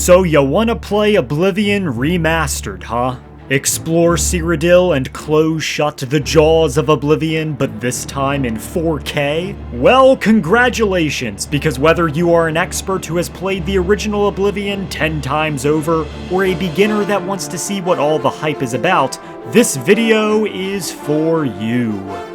So you wanna play Oblivion Remastered, huh? Explore Cyrodiil and close shut the jaws of Oblivion, but this time in 4K? Well, congratulations, because whether you are an expert who has played the original Oblivion 10 times over, or a beginner that wants to see what all the hype is about, this video is for you.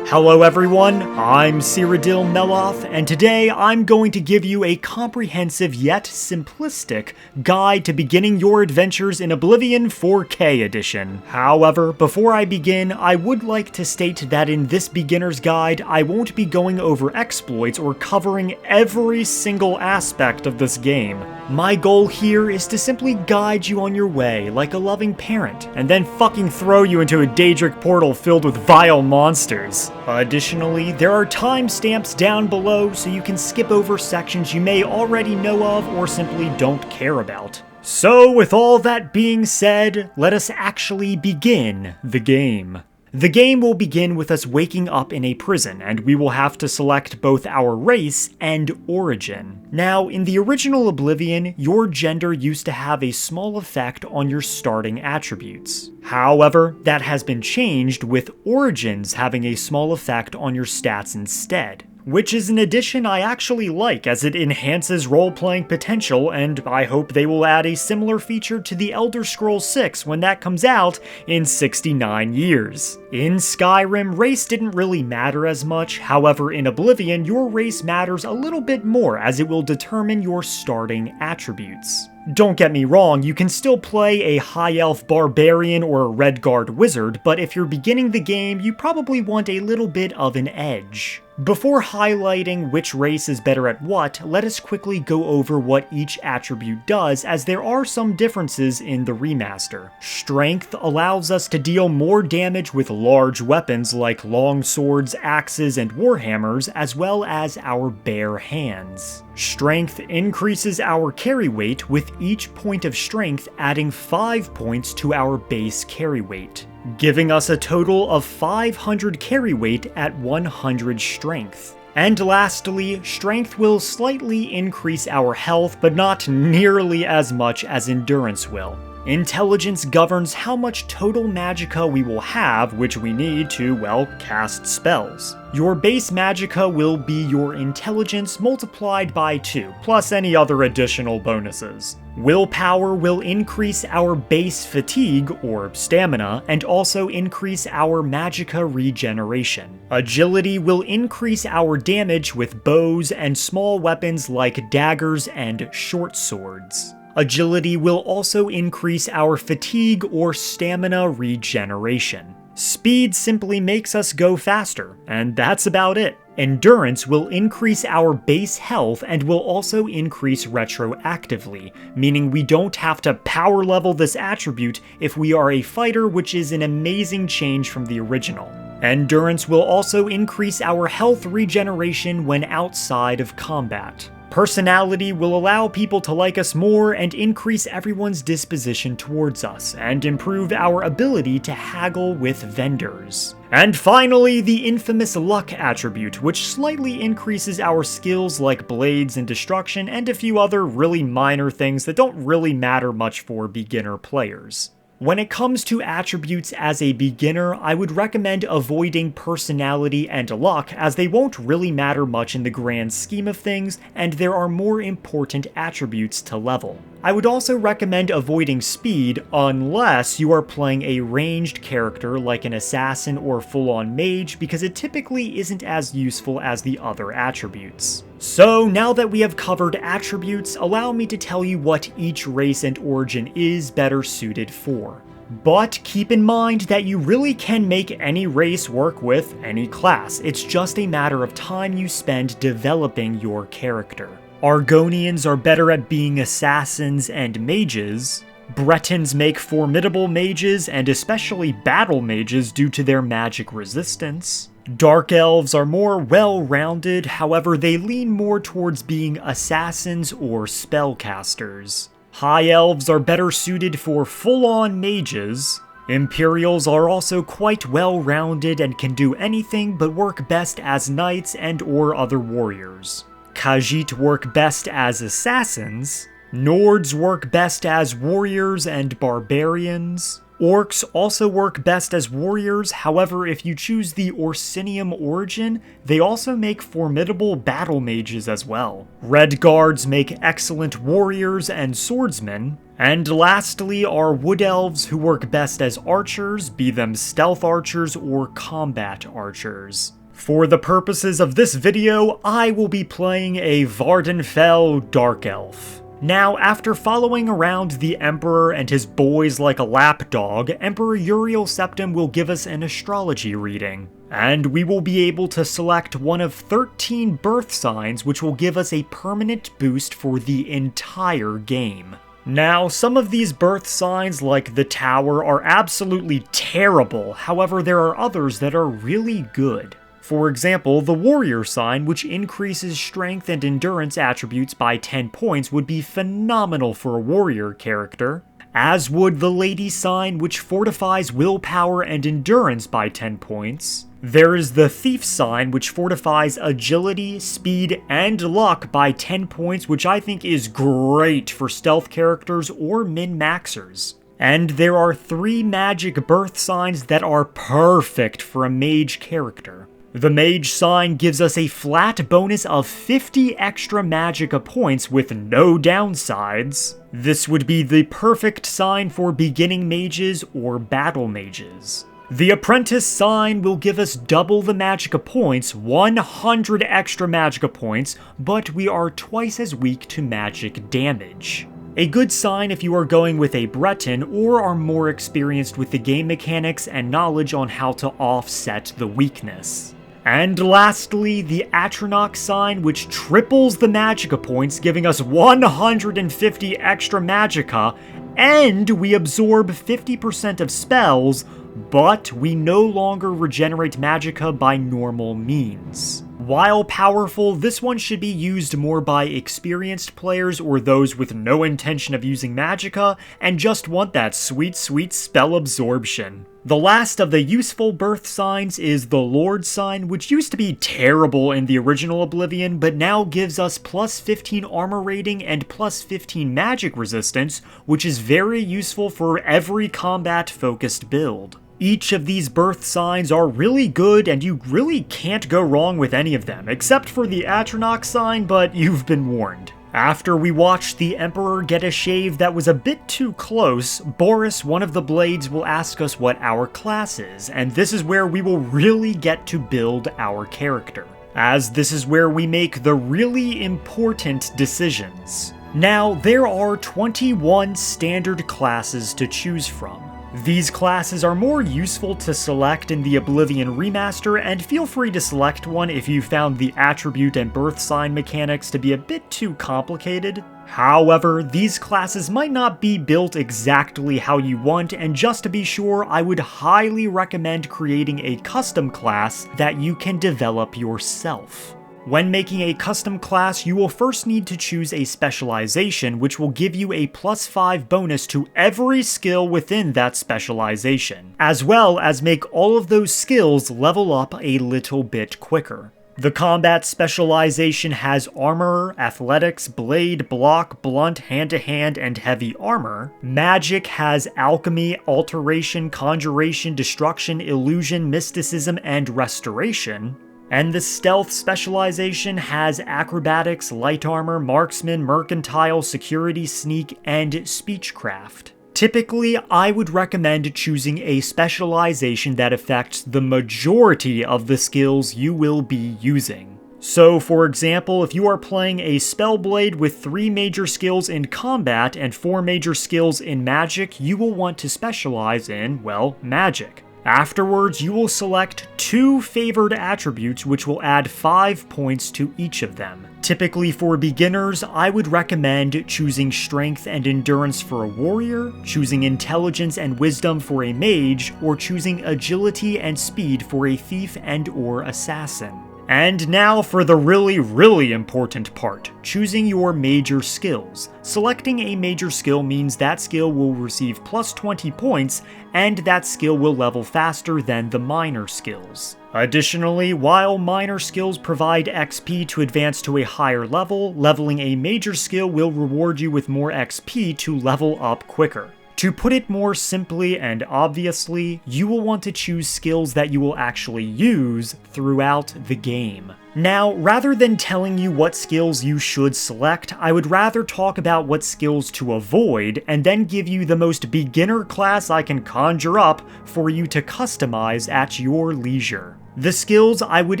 Hello everyone, I'm Cyrodiil Meloth, and today I'm going to give you a comprehensive yet simplistic guide to beginning your adventures in Oblivion 4K edition. However, before I begin, I would like to state that in this beginner's guide, I won't be going over exploits or covering every single aspect of this game. My goal here is to simply guide you on your way like a loving parent, and then fucking throw you into a Daedric portal filled with vile monsters. Additionally, there are timestamps down below so you can skip over sections you may already know of or simply don't care about. So with all that being said, let us actually begin the game. The game will begin with us waking up in a prison, and we will have to select both our race and origin. Now, in the original Oblivion, your gender used to have a small effect on your starting attributes. However, that has been changed with origins having a small effect on your stats instead. Which is an addition I actually like, as it enhances role-playing potential, and I hope they will add a similar feature to the Elder Scrolls 6 when that comes out in 69 years. In Skyrim, race didn't really matter as much, however in Oblivion, your race matters a little bit more as it will determine your starting attributes. Don't get me wrong, you can still play a High Elf Barbarian or a Redguard Wizard, but if you're beginning the game, you probably want a little bit of an edge. Before highlighting which race is better at what, let us quickly go over what each attribute does, as there are some differences in the remaster. Strength allows us to deal more damage with large weapons like long swords, axes, and warhammers, as well as our bare hands. Strength increases our carry weight, with each point of strength adding 5 points to our base carry weight, giving us a total of 500 carry weight at 100 strength. And lastly, strength will slightly increase our health, but not nearly as much as endurance will. Intelligence governs how much total magicka we will have, which we need to, well, cast spells. Your base magicka will be your intelligence multiplied by 2, plus any other additional bonuses. Willpower will increase our base fatigue, or stamina, and also increase our magicka regeneration. Agility will increase our damage with bows and small weapons like daggers and short swords. Agility will also increase our fatigue or stamina regeneration. Speed simply makes us go faster, and that's about it. Endurance will increase our base health and will also increase retroactively, meaning we don't have to power level this attribute if we are a fighter, which is an amazing change from the original. Endurance will also increase our health regeneration when outside of combat. Personality will allow people to like us more and increase everyone's disposition towards us, and improve our ability to haggle with vendors. And finally, the infamous luck attribute, which slightly increases our skills like blades and destruction, and a few other really minor things that don't really matter much for beginner players. When it comes to attributes as a beginner, I would recommend avoiding personality and luck, as they won't really matter much in the grand scheme of things, and there are more important attributes to level. I would also recommend avoiding speed unless you are playing a ranged character like an assassin or full-on mage, because it typically isn't as useful as the other attributes. So now that we have covered attributes, allow me to tell you what each race and origin is better suited for. But keep in mind that you really can make any race work with any class. It's just a matter of time you spend developing your character. Argonians are better at being assassins and mages. Bretons make formidable mages, and especially battle mages due to their magic resistance. Dark Elves are more well-rounded, however they lean more towards being assassins or spellcasters. High Elves are better suited for full-on mages. Imperials are also quite well-rounded and can do anything but work best as knights and or other warriors. Khajiit work best as assassins. Nords work best as warriors and barbarians. Orcs also work best as warriors, however if you choose the Orsinium origin, they also make formidable battle mages as well. Red guards make excellent warriors and swordsmen. And lastly are wood elves, who work best as archers, be them stealth archers or combat archers. For the purposes of this video, I will be playing a Vvardenfell Dark Elf. Now, after following around the Emperor and his boys like a lapdog, Emperor Uriel Septim will give us an astrology reading. And we will be able to select one of 13 birth signs, which will give us a permanent boost for the entire game. Now, some of these birth signs, like the Tower, are absolutely terrible, however there are others that are really good. For example, the Warrior sign, which increases strength and endurance attributes by 10 points, would be phenomenal for a warrior character, as would the Lady sign, which fortifies willpower and endurance by 10 points. There is the Thief sign, which fortifies agility, speed, and luck by 10 points, which I think is great for stealth characters or min-maxers. And there are 3 magic birth signs that are perfect for a mage character. The Mage sign gives us a flat bonus of 50 extra magicka points with no downsides. This would be the perfect sign for beginning mages or battle mages. The Apprentice sign will give us double the magicka points, 100 extra magicka points, but we are twice as weak to magic damage. A good sign if you are going with a Breton or are more experienced with the game mechanics and knowledge on how to offset the weakness. And lastly, the Atronach sign, which triples the magicka points, giving us 150 extra magicka, and we absorb 50% of spells, but we no longer regenerate magicka by normal means. While powerful, this one should be used more by experienced players or those with no intention of using magicka and just want that sweet, sweet spell absorption. The last of the useful birth signs is the Lord sign, which used to be terrible in the original Oblivion, but now gives us plus 15 armor rating and plus 15 magic resistance, which is very useful for every combat-focused build. Each of these birth signs are really good, and you really can't go wrong with any of them, except for the Atronach sign, but you've been warned. After we watch the Emperor get a shave that was a bit too close, Boris, one of the Blades, will ask us what our class is, and this is where we will really get to build our character, as this is where we make the really important decisions. Now, there are 21 standard classes to choose from. These classes are more useful to select in the Oblivion Remaster, and feel free to select one if you found the attribute and birth sign mechanics to be a bit too complicated. However, these classes might not be built exactly how you want, and just to be sure, I would highly recommend creating a custom class that you can develop yourself. When making a custom class, you will first need to choose a specialization, which will give you a plus 5 bonus to every skill within that specialization, as well as make all of those skills level up a little bit quicker. The combat specialization has armor, athletics, blade, block, blunt, hand-to-hand, and heavy armor. Magic has alchemy, alteration, conjuration, destruction, illusion, mysticism, and restoration. And the stealth specialization has acrobatics, light armor, marksman, mercantile, security, sneak, and speechcraft. Typically, I would recommend choosing a specialization that affects the majority of the skills you will be using. So, for example, if you are playing a Spellblade with 3 major skills in combat and 4 major skills in magic, you will want to specialize in, well, magic. Afterwards, you will select 2 favored attributes which will add 5 points to each of them. Typically for beginners, I would recommend choosing Strength and Endurance for a warrior, choosing Intelligence and Wisdom for a mage, or choosing Agility and Speed for a thief and/or assassin. And now for the really important part, choosing your major skills. Selecting a major skill means that skill will receive plus 20 points, and that skill will level faster than the minor skills. Additionally, while minor skills provide XP to advance to a higher level, leveling a major skill will reward you with more XP to level up quicker. To put it more simply and obviously, you will want to choose skills that you will actually use throughout the game. Now, rather than telling you what skills you should select, I would rather talk about what skills to avoid, and then give you the most beginner class I can conjure up for you to customize at your leisure. The skills I would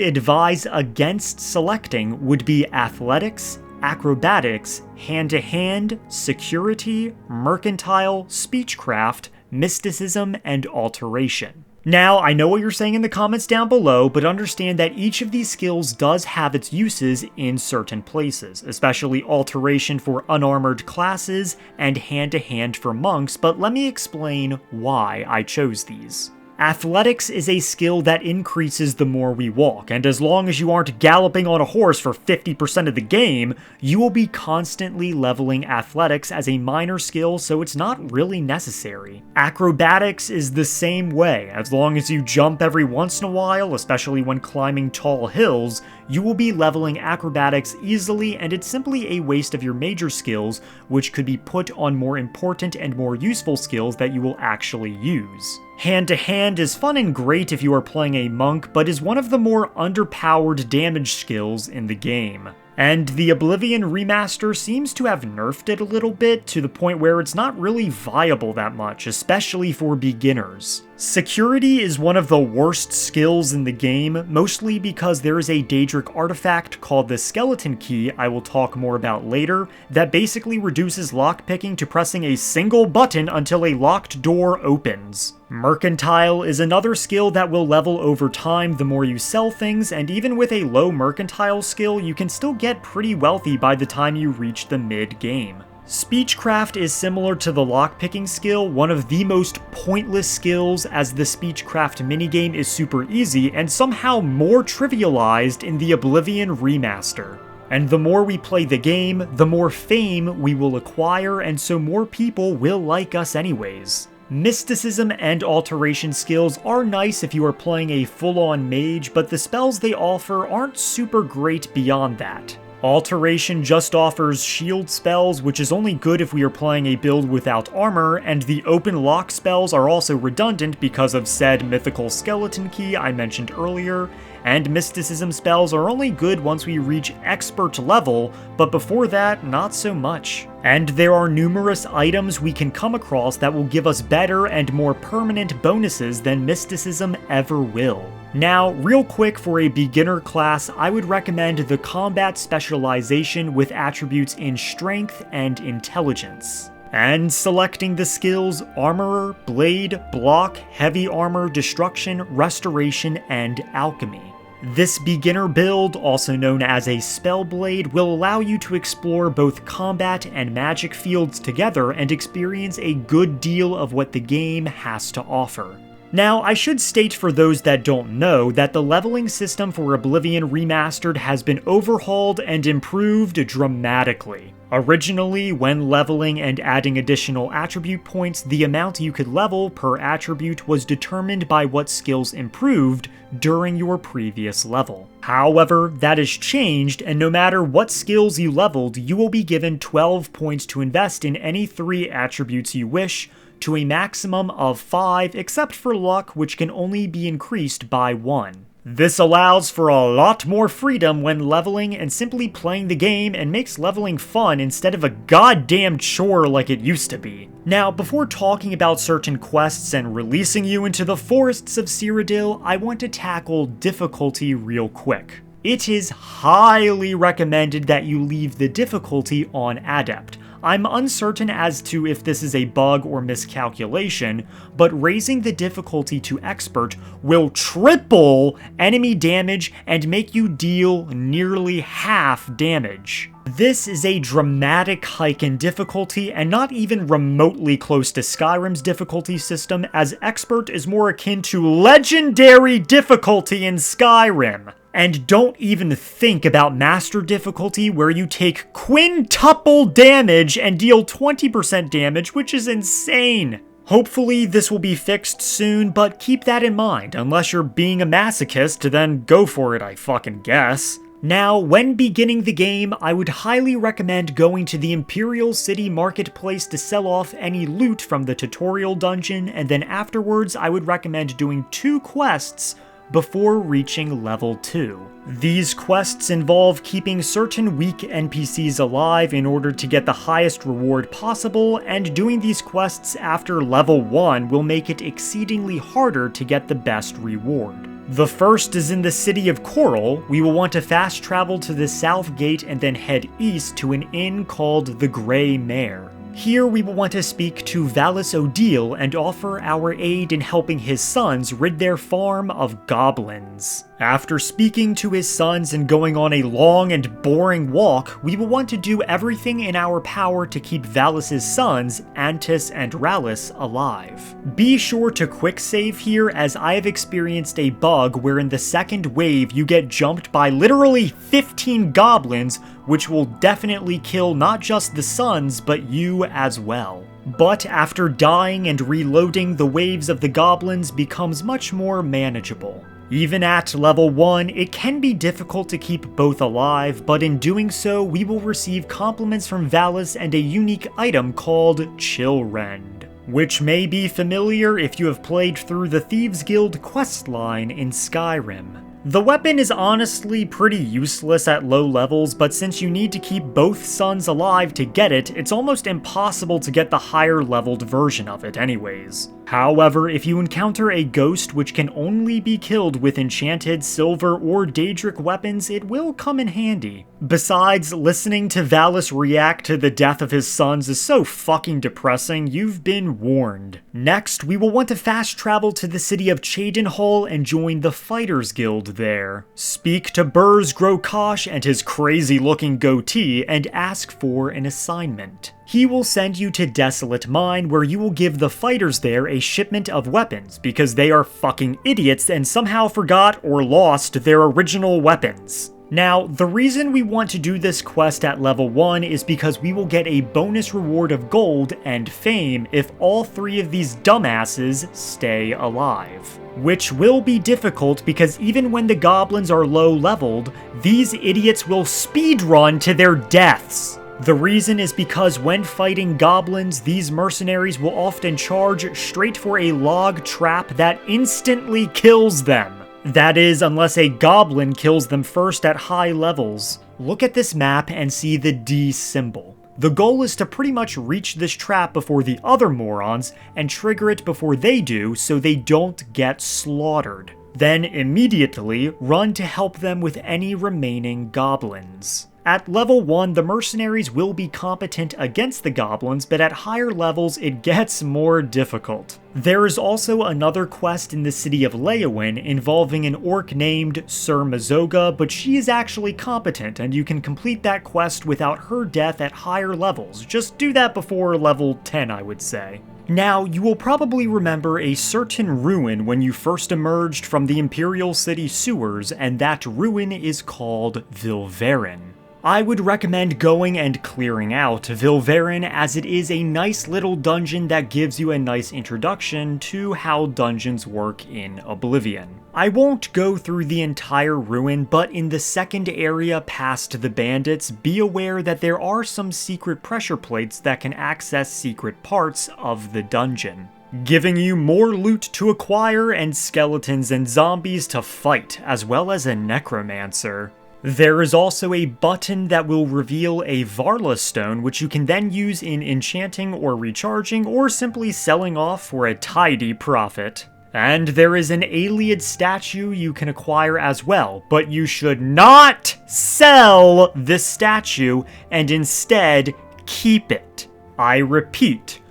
advise against selecting would be Athletics, Acrobatics, Hand-to-Hand, Security, Mercantile, Speechcraft, Mysticism, and Alteration. Now, I know what you're saying in the comments down below, but understand that each of these skills does have its uses in certain places, especially Alteration for unarmored classes and Hand-to-Hand for monks, but let me explain why I chose these. Athletics is a skill that increases the more we walk, and as long as you aren't galloping on a horse for 50% of the game, you will be constantly leveling Athletics as a minor skill, so it's not really necessary. Acrobatics is the same way. As long as you jump every once in a while, especially when climbing tall hills, you will be leveling Acrobatics easily, and it's simply a waste of your major skills, which could be put on more important and more useful skills that you will actually use. Hand-to-Hand is fun and great if you are playing a monk, but is one of the more underpowered damage skills in the game. And the Oblivion Remaster seems to have nerfed it a little bit to the point where it's not really viable that much, especially for beginners. Security is one of the worst skills in the game, mostly because there is a Daedric artifact called the Skeleton Key I will talk more about later, that basically reduces lockpicking to pressing a single button until a locked door opens. Mercantile is another skill that will level over time the more you sell things, and even with a low mercantile skill, you can still get pretty wealthy by the time you reach the mid-game. Speechcraft is similar to the lockpicking skill, one of the most pointless skills, as the Speechcraft minigame is super easy and somehow more trivialized in the Oblivion Remaster. And the more we play the game, the more fame we will acquire, and so more people will like us anyways. Mysticism and Alteration skills are nice if you are playing a full-on mage, but the spells they offer aren't super great beyond that. Alteration just offers shield spells, which is only good if we are playing a build without armor, and the open lock spells are also redundant because of said mythical skeleton key I mentioned earlier, and mysticism spells are only good once we reach expert level, but before that, not so much. And there are numerous items we can come across that will give us better and more permanent bonuses than mysticism ever will. Now, real quick, for a beginner class, I would recommend the Combat Specialization with attributes in Strength and Intelligence. And selecting the skills Armorer, Blade, Block, Heavy Armor, Destruction, Restoration, and Alchemy. This beginner build, also known as a Spellblade, will allow you to explore both combat and magic fields together and experience a good deal of what the game has to offer. Now, I should state for those that don't know that the leveling system for Oblivion Remastered has been overhauled and improved dramatically. Originally, when leveling and adding additional attribute points, the amount you could level per attribute was determined by what skills improved during your previous level. However, that has changed, and no matter what skills you leveled, you will be given 12 points to invest in any 3 attributes you wish, to a maximum of 5, except for luck, which can only be increased by 1. This allows for a lot more freedom when leveling and simply playing the game, and makes leveling fun instead of a goddamn chore like it used to be. Now, before talking about certain quests and releasing you into the forests of Cyrodiil, I want to tackle difficulty real quick. It is highly recommended that you leave the difficulty on Adept. I'm uncertain as to if this is a bug or miscalculation, but raising the difficulty to Expert will triple enemy damage and make you deal nearly half damage. This is a dramatic hike in difficulty, and not even remotely close to Skyrim's difficulty system, as Expert is more akin to Legendary difficulty in Skyrim. And don't even think about Master difficulty where you take quintuple damage and deal 20% damage, which is insane. Hopefully this will be fixed soon, but keep that in mind. Unless you're being a masochist, then go for it, I fucking guess. Now, when beginning the game, I would highly recommend going to the Imperial City Marketplace to sell off any loot from the tutorial dungeon, and then afterwards I would recommend doing 2 quests before reaching level 2. These quests involve keeping certain weak NPCs alive in order to get the highest reward possible, and doing these quests after level 1 will make it exceedingly harder to get the best reward. The first is in the city of Coral. We will want to fast travel to the south gate and then head east to an inn called the Grey Mare. Here we will want to speak to Cyrodiil and offer our aid in helping his sons rid their farm of goblins. After speaking to his sons and going on a long and boring walk, we will want to do everything in our power to keep Valus's sons, Antis and Rallus, alive. Be sure to quick save here, as I have experienced a bug where in the second wave you get jumped by literally 15 goblins, which will definitely kill not just the sons, but you as well. But after dying and reloading, the waves of the goblins becomes much more manageable. Even at level 1, it can be difficult to keep both alive, but in doing so, we will receive compliments from Valus and a unique item called Chillrend, which may be familiar if you have played through the Thieves Guild questline in Skyrim. The weapon is honestly pretty useless at low levels, but since you need to keep both sons alive to get it, it's almost impossible to get the higher leveled version of it anyways. However, if you encounter a ghost which can only be killed with enchanted silver or daedric weapons, it will come in handy. Besides, listening to Valus react to the death of his sons is so fucking depressing, you've been warned. Next, we will want to fast travel to the city of Cheydinhal and join the Fighters Guild there. Speak to Burz Grokosh and his crazy looking goatee and ask for an assignment. He will send you to Desolate Mine, where you will give the fighters there a shipment of weapons, because they are fucking idiots and somehow forgot or lost their original weapons. Now, the reason we want to do this quest at level 1 is because we will get a bonus reward of gold and fame if all 3 of these dumbasses stay alive. Which will be difficult because even when the goblins are low leveled, these idiots will speedrun to their deaths. The reason is because when fighting goblins, these mercenaries will often charge straight for a log trap that instantly kills them. That is, unless a goblin kills them first at high levels. Look at this map and see the D symbol. The goal is to pretty much reach this trap before the other morons and trigger it before they do so they don't get slaughtered. Then immediately run to help them with any remaining goblins. At level 1, the mercenaries will be competent against the goblins, but at higher levels it gets more difficult. There is also another quest in the city of Leyawen involving an orc named Sir Mazoga, but she is actually competent and you can complete that quest without her death at higher levels. Just do that before level 10, I would say. Now, you will probably remember a certain ruin when you first emerged from the Imperial City sewers, and that ruin is called Vilverin. I would recommend going and clearing out Vilverin, as it is a nice little dungeon that gives you a nice introduction to how dungeons work in Oblivion. I won't go through the entire ruin, but in the second area past the bandits, be aware that there are some secret pressure plates that can access secret parts of the dungeon, giving you more loot to acquire and skeletons and zombies to fight, as well as a necromancer. There is also a button that will reveal a Varla stone, which you can then use in enchanting or recharging, or simply selling off for a tidy profit. And there is an Ayleid statue you can acquire as well, but you should not sell this statue and instead keep it. I repeat,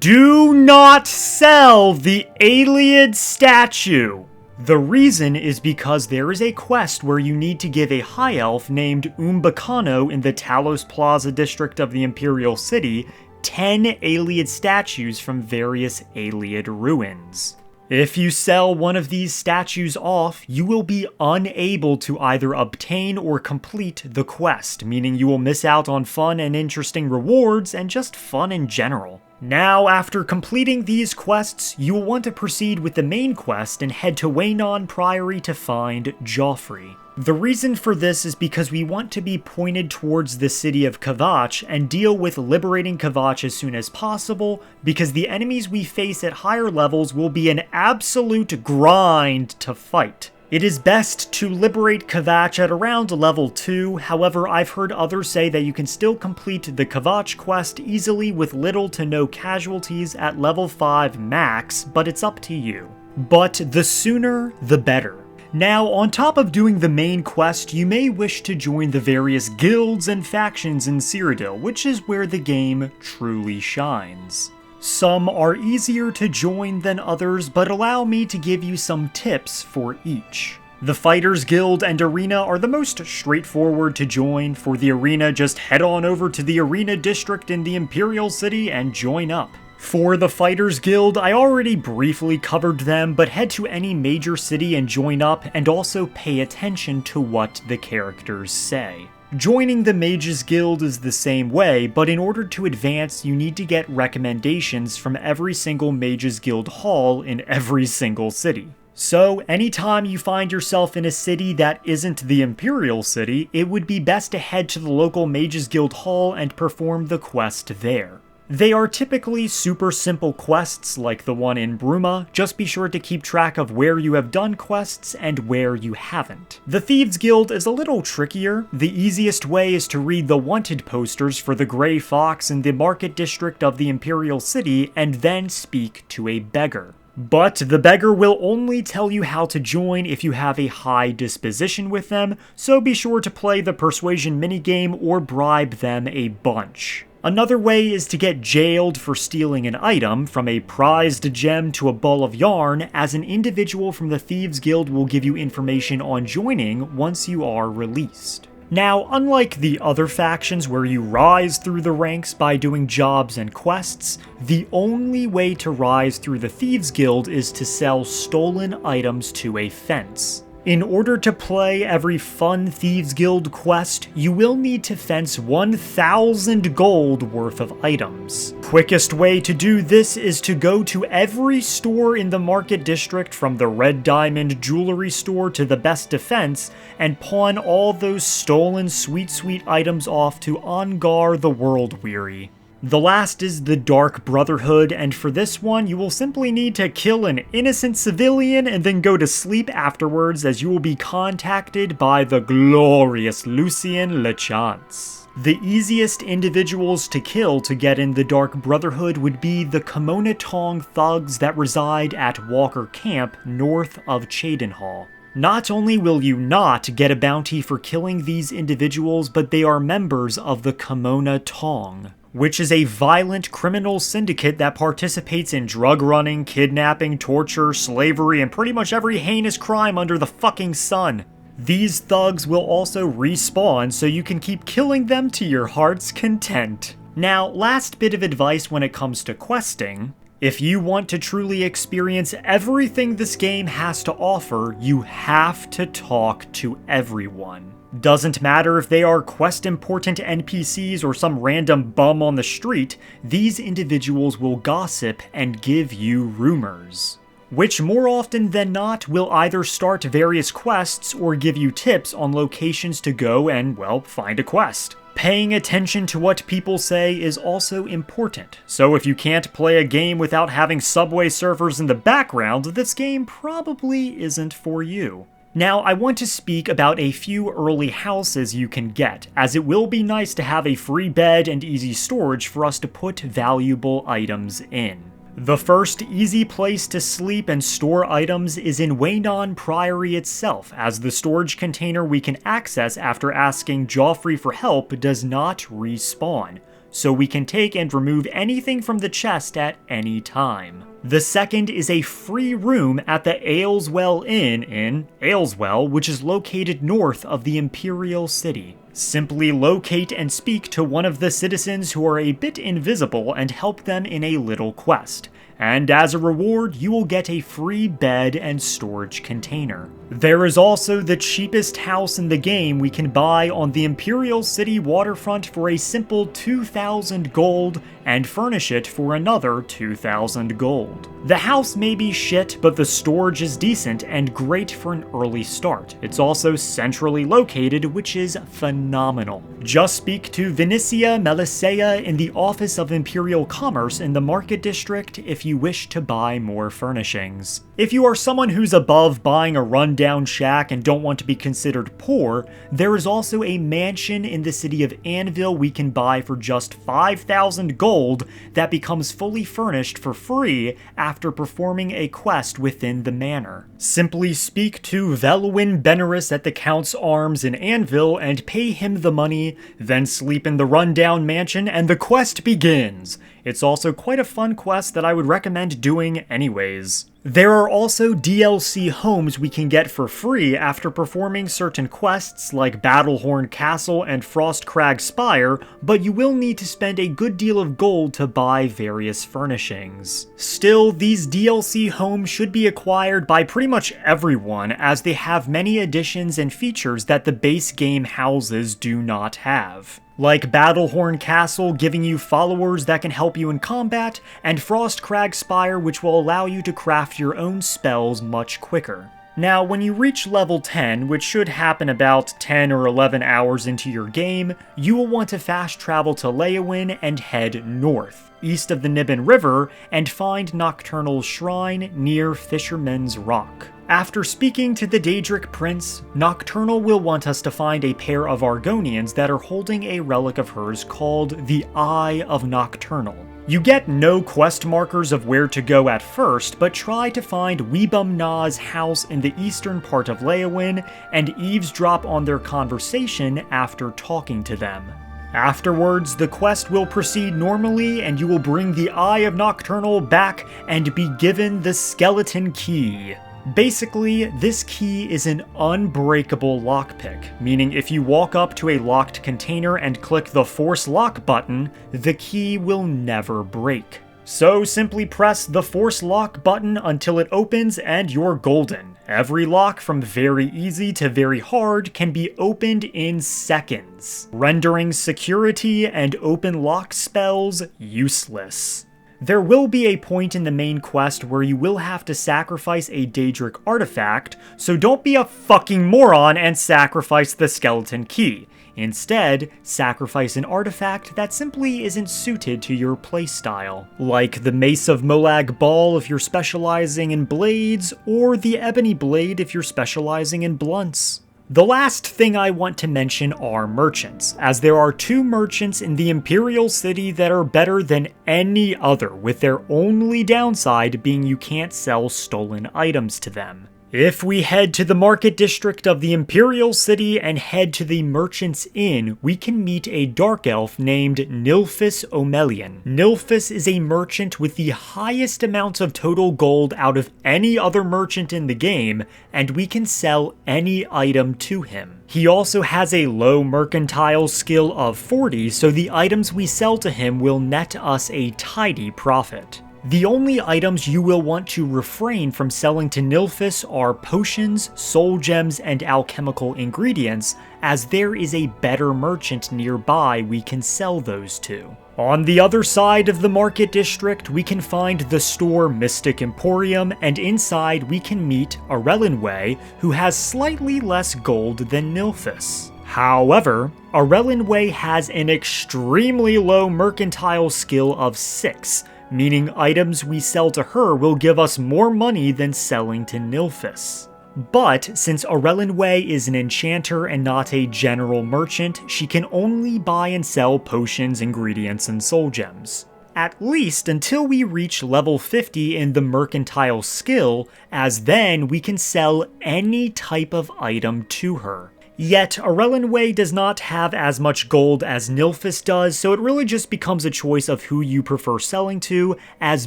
do not sell the Ayleid statue. The reason is because there is a quest where you need to give a high elf named Umbacano in the Talos Plaza district of the Imperial City 10 Ayleid statues from various Ayleid ruins. If you sell one of these statues off, you will be unable to either obtain or complete the quest, meaning you will miss out on fun and interesting rewards and just fun in general. Now, after completing these quests, you will want to proceed with the main quest and head to Waynon Priory to find Joffrey. The reason for this is because we want to be pointed towards the city of Kvatch and deal with liberating Kvatch as soon as possible, because the enemies we face at higher levels will be an absolute grind to fight. It is best to liberate Kvatch at around level 2, however I've heard others say that you can still complete the Kvatch quest easily with little to no casualties at level 5 max, but it's up to you. But the sooner, the better. Now, on top of doing the main quest, you may wish to join the various guilds and factions in Cyrodiil, which is where the game truly shines. Some are easier to join than others, but allow me to give you some tips for each. The Fighters Guild and Arena are the most straightforward to join. For the Arena, just head on over to the Arena District in the Imperial City and join up. For the Fighters Guild, I already briefly covered them, but head to any major city and join up, and also pay attention to what the characters say. Joining the Mages Guild is the same way, but in order to advance, you need to get recommendations from every single Mages Guild hall in every single city. So, anytime you find yourself in a city that isn't the Imperial City, it would be best to head to the local Mages Guild hall and perform the quest there. They are typically super simple quests like the one in Bruma, just be sure to keep track of where you have done quests and where you haven't. The Thieves Guild is a little trickier. The easiest way is to read the wanted posters for the Grey Fox in the Market District of the Imperial City and then speak to a beggar. But the beggar will only tell you how to join if you have a high disposition with them, so be sure to play the persuasion minigame or bribe them a bunch. Another way is to get jailed for stealing an item, from a prized gem to a ball of yarn, as an individual from the Thieves Guild will give you information on joining once you are released. Now, unlike the other factions where you rise through the ranks by doing jobs and quests, the only way to rise through the Thieves Guild is to sell stolen items to a fence. In order to play every fun Thieves Guild quest, you will need to fence 1,000 gold worth of items. Quickest way to do this is to go to every store in the Market District, from the Red Diamond Jewelry Store to the Best Defense, and pawn all those stolen sweet items off to Ongar the World Weary. The last is the Dark Brotherhood, and for this one, you will simply need to kill an innocent civilian and then go to sleep afterwards, as you will be contacted by the glorious Lucien Lechance. The easiest individuals to kill to get in the Dark Brotherhood would be the Kimona Tong thugs that reside at Walker Camp north of Cheydinhal. Not only will you not get a bounty for killing these individuals, but they are members of the Kimona Tong, which is a violent criminal syndicate that participates in drug running, kidnapping, torture, slavery, and pretty much every heinous crime under the fucking sun. These thugs will also respawn, so you can keep killing them to your heart's content. Now, last bit of advice when it comes to questing. If you want to truly experience everything this game has to offer, you have to talk to everyone. Doesn't matter if they are quest-important NPCs or some random bum on the street, these individuals will gossip and give you rumors, which more often than not will either start various quests or give you tips on locations to go and, well, find a quest. Paying attention to what people say is also important, so if you can't play a game without having Subway surfers in the background, this game probably isn't for you. Now, I want to speak about a few early houses you can get, as it will be nice to have a free bed and easy storage for us to put valuable items in. The first easy place to sleep and store items is in Waynon Priory itself, as the storage container we can access after asking Joffrey for help does not respawn, so we can take and remove anything from the chest at any time. The second is a free room at the Ayleswell Inn in Ayleswell, which is located north of the Imperial City. Simply locate and speak to one of the citizens who are a bit invisible and help them in a little quest. And as a reward, you will get a free bed and storage container. There is also the cheapest house in the game we can buy on the Imperial City waterfront for a simple 2,000 gold and furnish it for another 2,000 gold. The house may be shit, but the storage is decent and great for an early start. It's also centrally located, which is phenomenal. Just speak to Vinicia Melisea in the Office of Imperial Commerce in the Market District if you wish to buy more furnishings. If you are someone who's above buying a rundown shack and don't want to be considered poor, there is also a mansion in the city of Anvil we can buy for just 5,000 gold that becomes fully furnished for free after performing a quest within the manor. Simply speak to Velwin Benaris at the Count's Arms in Anvil and pay him the money, then sleep in the rundown mansion and the quest begins. It's also quite a fun quest that I would recommend doing anyways. There are also DLC homes we can get for free after performing certain quests like Battlehorn Castle and Frostcrag Spire, but you will need to spend a good deal of gold to buy various furnishings. Still, these DLC homes should be acquired by pretty much everyone, as they have many additions and features that the base game houses do not have. Like Battlehorn Castle giving you followers that can help you in combat, and Frostcrag Spire which will allow you to craft your own spells much quicker. Now, when you reach level 10, which should happen about 10 or 11 hours into your game, you will want to fast travel to Leyawiin and head north, east of the Niben River, and find Nocturnal's shrine near Fisherman's Rock. After speaking to the Daedric Prince, Nocturnal will want us to find a pair of Argonians that are holding a relic of hers called the Eye of Nocturnal. You get no quest markers of where to go at first, but try to find Weebum Na's house in the eastern part of Leyawiin and eavesdrop on their conversation after talking to them. Afterwards, the quest will proceed normally and you will bring the Eye of Nocturnal back and be given the Skeleton Key. Basically, this key is an unbreakable lockpick, meaning if you walk up to a locked container and click the Force Lock button, the key will never break. So simply press the Force Lock button until it opens and you're golden. Every lock from very easy to very hard can be opened in seconds, rendering security and open lock spells useless. There will be a point in the main quest where you will have to sacrifice a Daedric artifact, so don't be a fucking moron and sacrifice the skeleton key. Instead, sacrifice an artifact that simply isn't suited to your playstyle, like the Mace of Molag Bal if you're specializing in blades, or the Ebony Blade if you're specializing in blunts. The last thing I want to mention are merchants, as there are 2 merchants in the Imperial City that are better than any other, with their only downside being you can't sell stolen items to them. If we head to the Market District of the Imperial City and head to the Merchant's Inn, we can meet a dark elf named Nilfis Omelian. Nilfis is a merchant with the highest amounts of total gold out of any other merchant in the game, and we can sell any item to him. He also has a low mercantile skill of 40, so the items we sell to him will net us a tidy profit. The only items you will want to refrain from selling to Nilfis are potions, soul gems, and alchemical ingredients, as there is a better merchant nearby we can sell those to. On the other side of the Market District, we can find the store Mystic Emporium, and inside we can meet Arelinway, who has slightly less gold than Nilfis. However, Arelinway has an extremely low mercantile skill of 6, meaning items we sell to her will give us more money than selling to Nilfis. But since Arelinway is an enchanter and not a general merchant, she can only buy and sell potions, ingredients, and soul gems. At least until we reach level 50 in the mercantile skill, as then we can sell any type of item to her. Yet, Arelinway does not have as much gold as Nilfis does, so it really just becomes a choice of who you prefer selling to, as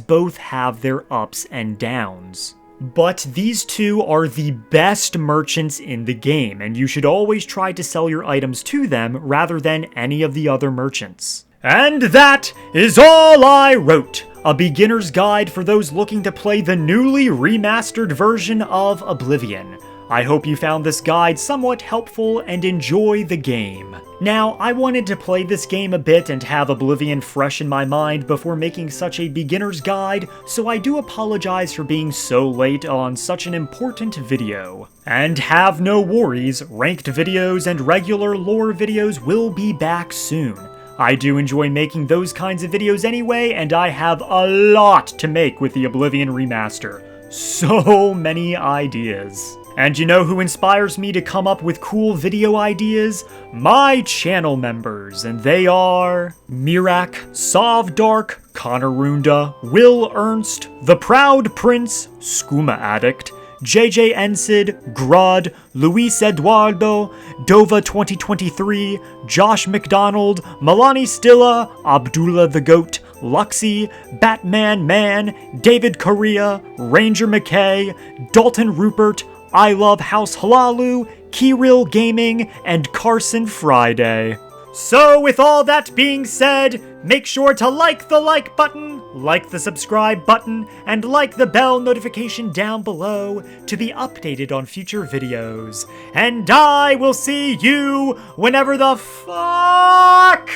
both have their ups and downs. But these two are the best merchants in the game, and you should always try to sell your items to them rather than any of the other merchants. And that is all I wrote! A beginner's guide for those looking to play the newly remastered version of Oblivion. I hope you found this guide somewhat helpful and enjoy the game. Now, I wanted to play this game a bit and have Oblivion fresh in my mind before making such a beginner's guide, so I do apologize for being so late on such an important video. And have no worries, ranked videos and regular lore videos will be back soon. I do enjoy making those kinds of videos anyway, and I have a lot to make with the Oblivion Remaster. So many ideas. And you know who inspires me to come up with cool video ideas? My channel members, and they are Mirak, Sovdark, Connorunda, Will Ernst, The Proud Prince, Skooma Addict, JJ Ensid, Grud, Luis Eduardo, Dova 2023, Josh McDonald, Milani Stilla, Abdullah the Goat, Luxie, Batman Man, David Correa, Ranger McKay, Dalton Rupert, I Love House Halalu, Kirill Gaming, and Carson Friday. So with all that being said, make sure to like the like button, like the subscribe button, and like the bell notification down below to be updated on future videos. And I will see you whenever the fuck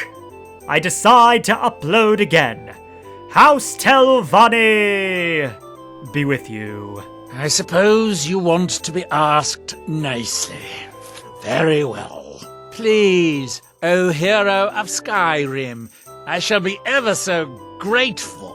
I decide to upload again. House Telvanni be with you. I suppose you want to be asked nicely. Very well. Please, O hero of Skyrim, I shall be ever so grateful.